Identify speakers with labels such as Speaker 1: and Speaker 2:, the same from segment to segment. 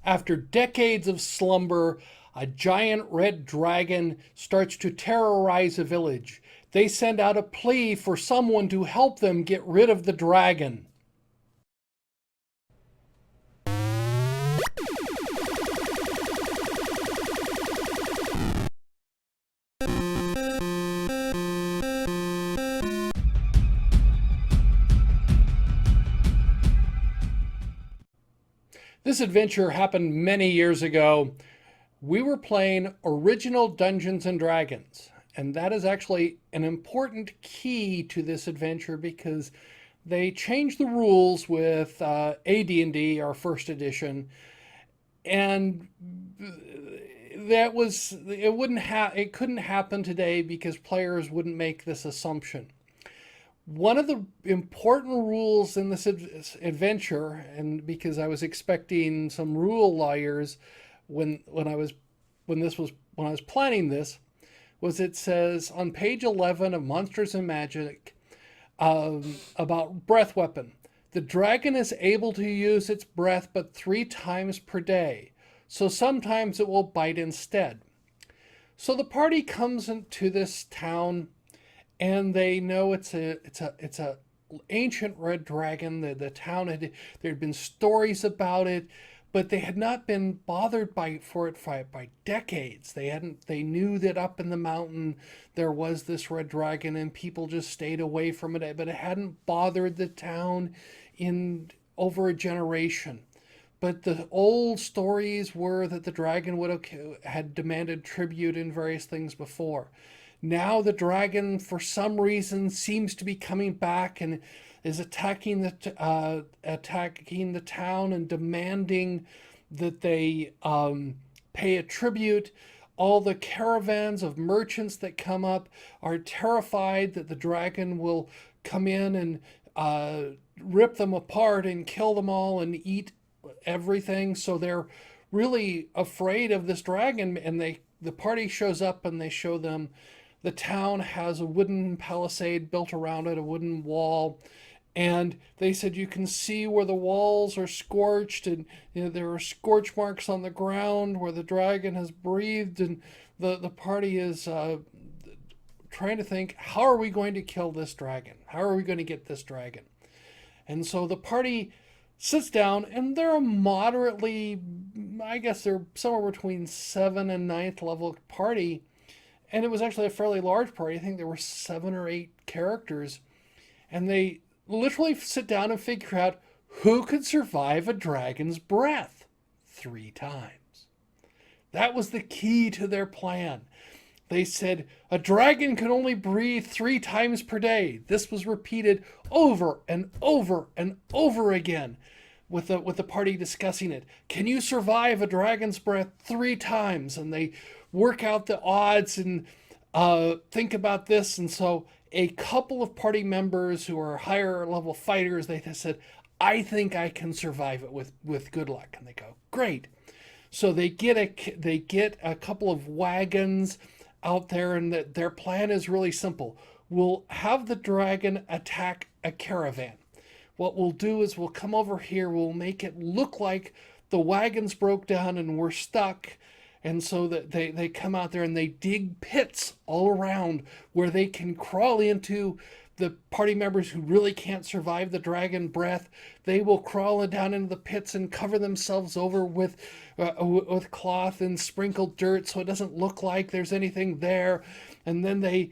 Speaker 1: After decades of slumber, a giant red dragon starts to terrorize a village. They send out a plea for someone to help them get rid of the dragon. This adventure happened many years ago. We were playing original Dungeons and Dragons, and that is actually an important key to this adventure because they changed the rules with AD&D, our first edition, and it couldn't happen today because players wouldn't make this assumption. One of the important rules in this adventure, and because I was expecting some rule lawyers when I was when I was planning this, was it says on page 11 of Monsters and Magic about breath weapon. The dragon is able to use its breath but 3 times per day, so sometimes it will bite instead. So the party comes into this town, and they know it's a ancient red dragon. The town there had been stories about it, but they had not been bothered by decades. They knew that up in the mountain there was this red dragon, and people just stayed away from it, but it hadn't bothered the town in over a generation. But the old stories were that the dragon had demanded tribute and various things before. Now the dragon, for some reason, seems to be coming back and is attacking the town and demanding that they pay a tribute. All the caravans of merchants that come up are terrified that the dragon will come in and rip them apart and kill them all and eat everything. So they're really afraid of this dragon, and the party shows up and they show them the town has a wooden palisade built around it, a wooden wall. And they said you can see where the walls are scorched, and there are scorch marks on the ground where the dragon has breathed. And the party is trying to think, how are we going to kill this dragon? How are we going to get this dragon? And so the party sits down, and they're a moderately, I guess they're somewhere between 7th and 9th level party. And it was actually a fairly large party. I think there were 7 or 8 characters. And they literally sit down and figure out who could survive a dragon's breath 3 times. That was the key to their plan. They said a dragon could only breathe 3 times per day. This was repeated over and over and over again with the party discussing it. Can you survive a dragon's breath 3 times? And they work out the odds and think about this. And so a couple of party members who are higher level fighters, they said, I think I can survive it with good luck. And they go, great. So they get a couple of wagons out there, and their plan is really simple. We'll have the dragon attack a caravan. What we'll do is we'll come over here, we'll make it look like the wagons broke down and we're stuck. And so that they come out there and they dig pits all around where they can crawl into. The party members who really can't survive the dragon breath, they will crawl down into the pits and cover themselves over with cloth and sprinkle dirt so it doesn't look like there's anything there. And then they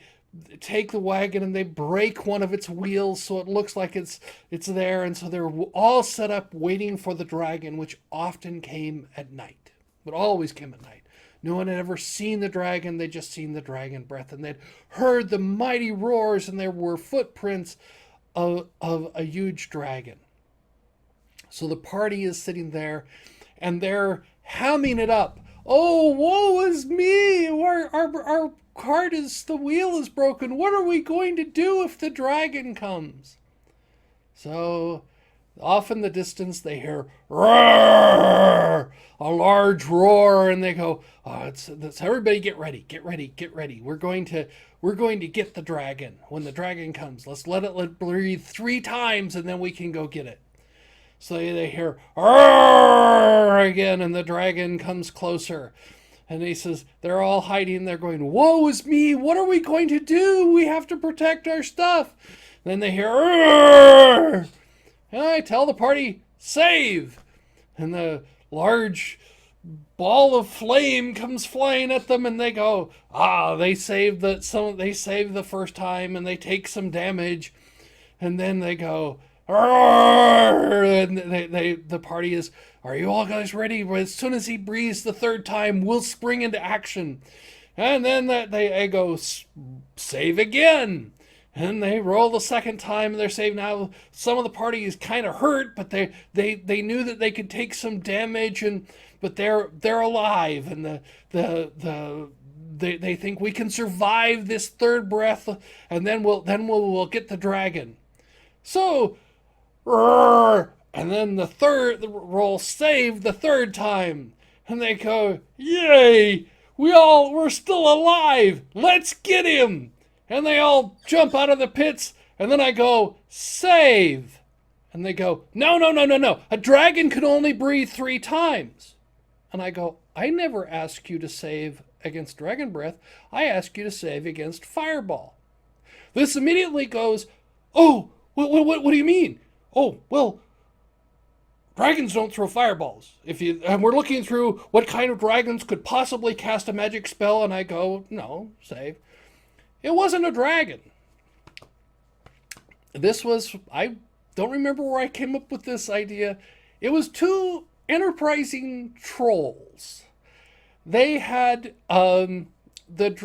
Speaker 1: take the wagon and they break one of its wheels so it looks like it's there. And so they're all set up waiting for the dragon, which often came at night, but always came at night. No one had ever seen the dragon. They'd just seen the dragon breath, and they'd heard the mighty roars, and there were footprints of a huge dragon. So the party is sitting there, and they're hamming it up. Oh, woe is me! Our cart the wheel is broken. What are we going to do if the dragon comes? So off in the distance, they hear roar, a large roar, and they go, "Oh, it's everybody get ready, get ready, get ready. We're going to get the dragon. When the dragon comes, let's let it breathe 3 times, and then we can go get it." So they hear "Arr!" again, and the dragon comes closer. And he says, they're all hiding. They're going, woe is me. What are we going to do? We have to protect our stuff. Then they hear, "Arr!" And I tell the party, save. And the large ball of flame comes flying at them, and they go, they save the first time, and they take some damage, and then they go, "Arr!" And the party is, are you all guys ready? As soon as he breathes the third time, we'll spring into action. And then they go, save again. And they roll the second time, and they're saved. Now some of the party is kind of hurt, but they knew that they could take some damage, but they're alive, and they think we can survive this third breath, and then we'll get the dragon. So, and then the roll saved the third time, and they go, yay! We're still alive. Let's get him. And they all jump out of the pits, and then I go, save. And they go, no. A dragon can only breathe 3 times. And I go, I never ask you to save against dragon breath. I ask you to save against fireball. This immediately goes, oh, what do you mean? Oh, well, dragons don't throw fireballs. And we're looking through what kind of dragons could possibly cast a magic spell, and I go, no, save. It wasn't a dragon. I don't remember where I came up with this idea. It was 2 enterprising trolls. They had,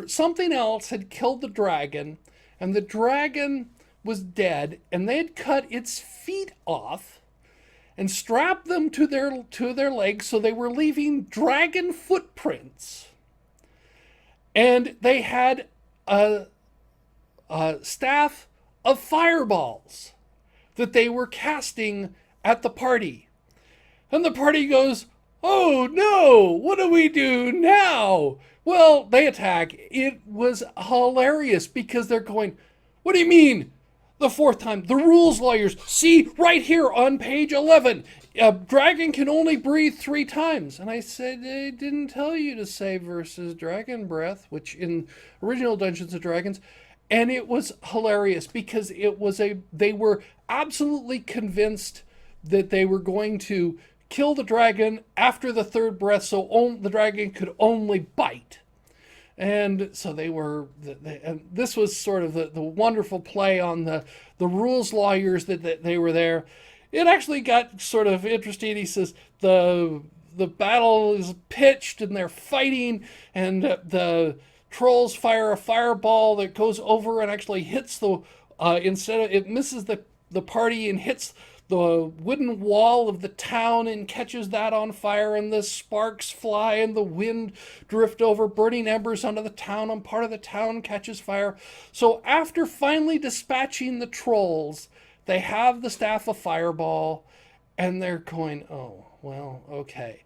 Speaker 1: something else had killed the dragon, and the dragon was dead, and they had cut its feet off and strapped them to their legs, so they were leaving dragon footprints. And they had a staff of fireballs that they were casting at the party. And the party goes, oh no, what do we do now? Well, they attack. It was hilarious because they're going, what do you mean? The 4th time, the rules lawyers, see right here on page 11, a dragon can only breathe 3 times. And I said, they didn't tell you to save versus dragon breath, which in original Dungeons and Dragons. And it was hilarious because they were absolutely convinced that they were going to kill the dragon after the 3rd breath, so the dragon could only bite. And so and this was sort of the wonderful play on the rules lawyers that they were there. It actually got sort of interesting. He says the battle is pitched and they're fighting, and the trolls fire a fireball that goes over and actually hits it misses the party and hits the wooden wall of the town and catches that on fire, and the sparks fly and the wind drift over, burning embers onto the town, and part of the town catches fire. So after finally dispatching the trolls, they have the staff of fireball, and they're going, oh, well, okay.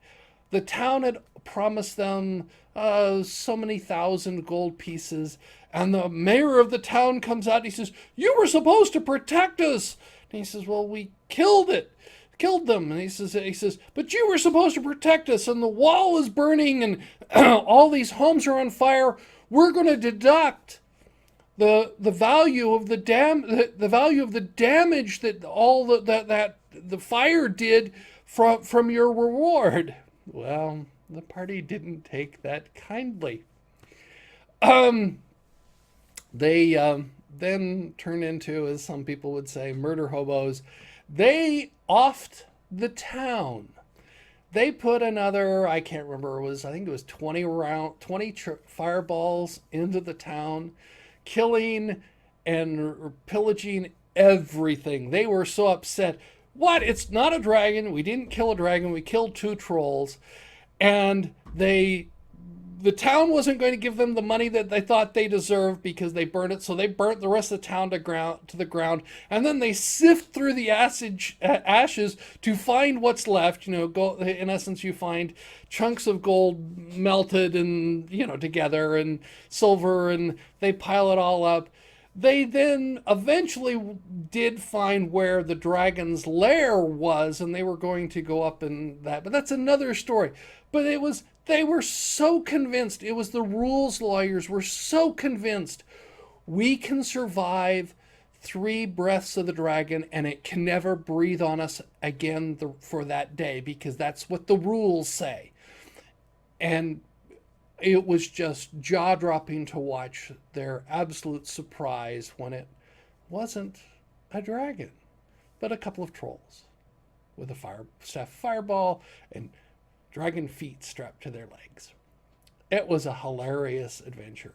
Speaker 1: The town had promised them so many thousand gold pieces, and the mayor of the town comes out and he says, you were supposed to protect us. And he says, well, we killed them. And he says, but you were supposed to protect us, and the wall is burning, and all these homes are on fire. We're going to deduct the value of the value of the damage that the fire did from your reward. Well, the party didn't take that kindly. They then turn into, as some people would say, murder hobos. They offed the town. They put another, I can't remember, I think it was 20 fireballs into the town, killing and pillaging everything. They were so upset. What? It's not a dragon. We didn't kill a dragon. We killed 2 trolls. And the town wasn't going to give them the money that they thought they deserved because they burned it. So they burnt the rest of the town to the ground. And then they sift through the ashes to find what's left. Gold, in essence, you find chunks of gold melted and, together, and silver, and they pile it all up. They then eventually did find where the dragon's lair was, and they were going to go up in that. But that's another story. But they were so convinced. It was the rules lawyers were so convinced we can survive 3 breaths of the dragon, and it can never breathe on us again for that day, because that's what the rules say. And it was just jaw-dropping to watch their absolute surprise when it wasn't a dragon, but a couple of trolls with a staff fireball and dragon feet strapped to their legs. It was a hilarious adventure.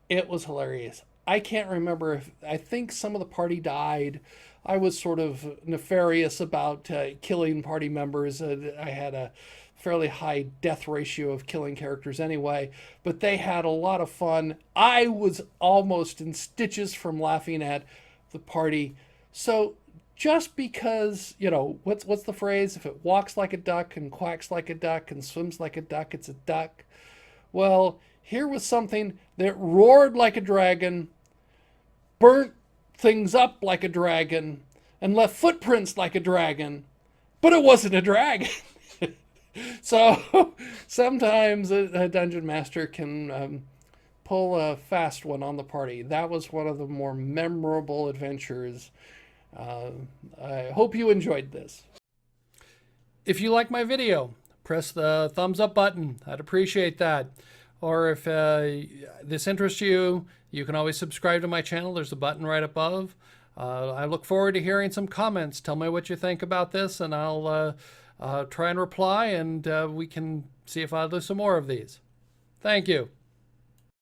Speaker 1: It was hilarious. I can't remember if I think some of the party died. I was sort of nefarious about killing party members. I had a fairly high death ratio of killing characters anyway, but they had a lot of fun. I was almost in stitches from laughing at the party. So just because, what's the phrase? If it walks like a duck and quacks like a duck and swims like a duck, it's a duck. Well, here was something that roared like a dragon, burnt things up like a dragon, and left footprints like a dragon, but it wasn't a dragon. So sometimes a dungeon master can pull a fast one on the party. That was one of the more memorable adventures. I hope you enjoyed this. If you like my video, press the thumbs up button. I'd appreciate that. Or if this interests you, you can always subscribe to my channel. There's a button right above. I look forward to hearing some comments. Tell me what you think about this, and I'll try and reply, and we can see if I'll do some more of these. Thank you.